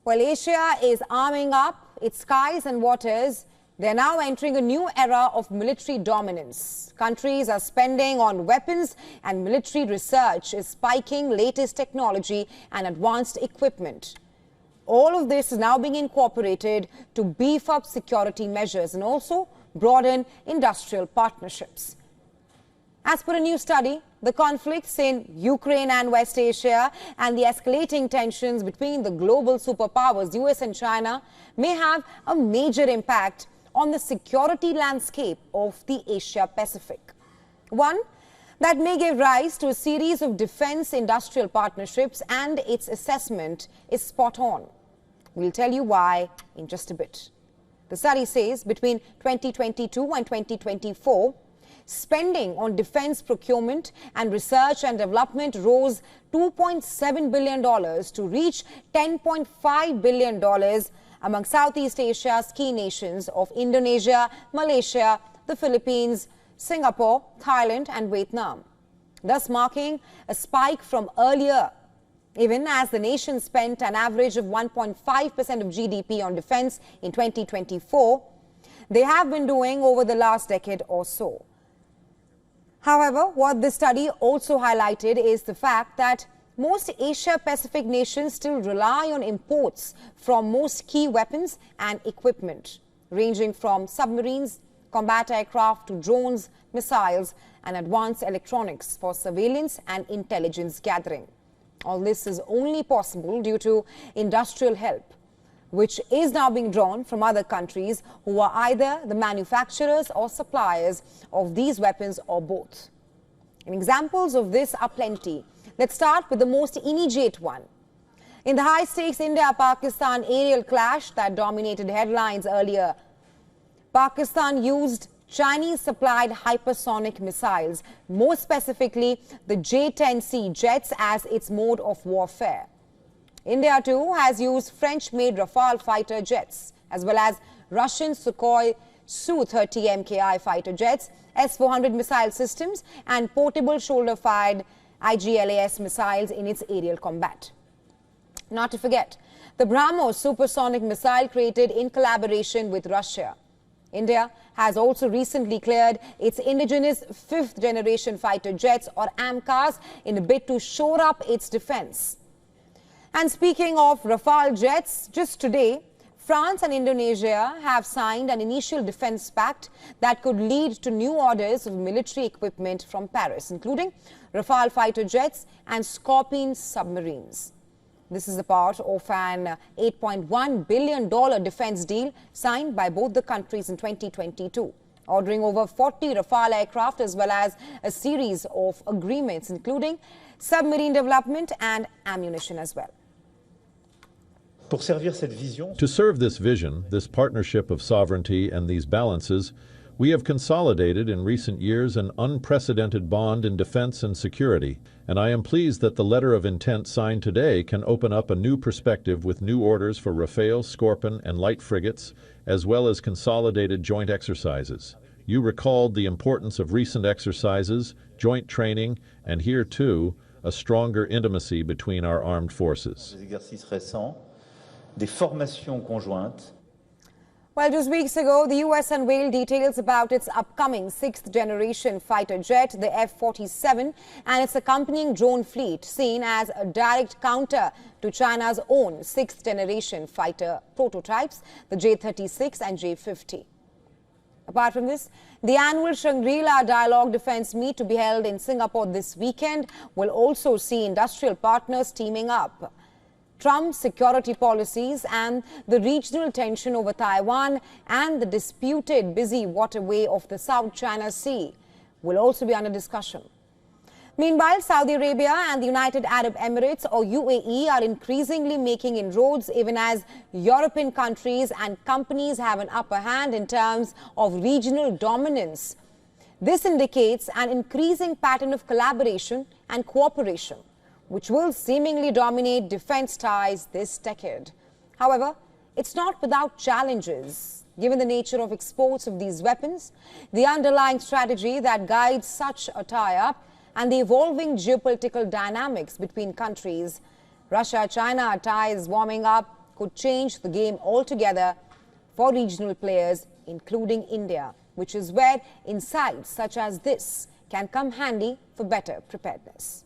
While Asia is arming up its skies and waters, they're now entering a new era of military dominance. Countries are spending on weapons, and military research is spiking latest technology and advanced equipment. All of this is now being incorporated to beef up security measures and also broaden industrial partnerships. As per a new study, the conflicts in Ukraine and West Asia and the escalating tensions between the global superpowers, US and China, may have a major impact on the security landscape of the Asia-Pacific. One that may give rise to a series of defense industrial partnerships, and its assessment is spot on. We'll tell you why in just a bit. The study says between 2022 and 2024, spending on defense procurement and research and development rose $2.7 billion to reach $10.5 billion among Southeast Asia's key nations of Indonesia, Malaysia, the Philippines, Singapore, Thailand and Vietnam, thus marking a spike from earlier. Even as the nation spent an average of 1.5% of GDP on defense in 2024, they have been doing over the last decade or so. However, what this study also highlighted is the fact that most Asia-Pacific nations still rely on imports from most key weapons and equipment, ranging from submarines, combat aircraft to drones, missiles, and advanced electronics for surveillance and intelligence gathering. All this is only possible due to industrial help, which is now being drawn from other countries who are either the manufacturers or suppliers of these weapons or both. And examples of this are plenty. Let's start with the most immediate one. In the high-stakes India-Pakistan aerial clash that dominated headlines earlier, Pakistan used Chinese-supplied hypersonic missiles, more specifically the J-10C jets, as its mode of warfare. India too has used French-made Rafale fighter jets, as well as Russian Sukhoi Su-30 MKI fighter jets, S-400 missile systems and portable shoulder-fired IGLAS missiles in its aerial combat. Not to forget, the BrahMos supersonic missile created in collaboration with Russia. India has also recently cleared its indigenous fifth-generation fighter jets, or AMCAs, in a bid to shore up its defense. And speaking of Rafale jets, just today, France and Indonesia have signed an initial defense pact that could lead to new orders of military equipment from Paris, including Rafale fighter jets and Scorpion submarines. This is a part of an $8.1 billion defense deal signed by both the countries in 2022, ordering over 40 Rafale aircraft as well as a series of agreements, including submarine development and ammunition as well. To serve this vision, this partnership of sovereignty and these balances, we have consolidated in recent years an unprecedented bond in defense and security, and I am pleased that the letter of intent signed today can open up a new perspective with new orders for Rafale, Scorpion, and light frigates, as well as consolidated joint exercises. You recalled the importance of recent exercises, joint training, and here too, a stronger intimacy between our armed forces. Well, just weeks ago, the U.S. unveiled details about its upcoming sixth-generation fighter jet, the F-47, and its accompanying drone fleet, seen as a direct counter to China's own sixth-generation fighter prototypes, the J-36 and J-50. Apart from this, the annual Shangri-La Dialogue Defense Meet to be held in Singapore this weekend will also see industrial partners teaming up. Trump's security policies and the regional tension over Taiwan and the disputed busy waterway of the South China Sea will also be under discussion. Meanwhile, Saudi Arabia and the United Arab Emirates, or UAE, are increasingly making inroads, even as European countries and companies have an upper hand in terms of regional dominance. This indicates an increasing pattern of collaboration and cooperation, which will seemingly dominate defense ties this decade. However, it's not without challenges, given the nature of exports of these weapons, the underlying strategy that guides such a tie-up, and the evolving geopolitical dynamics between countries. Russia-China ties warming up could change the game altogether for regional players, including India, which is where insights such as this can come handy for better preparedness.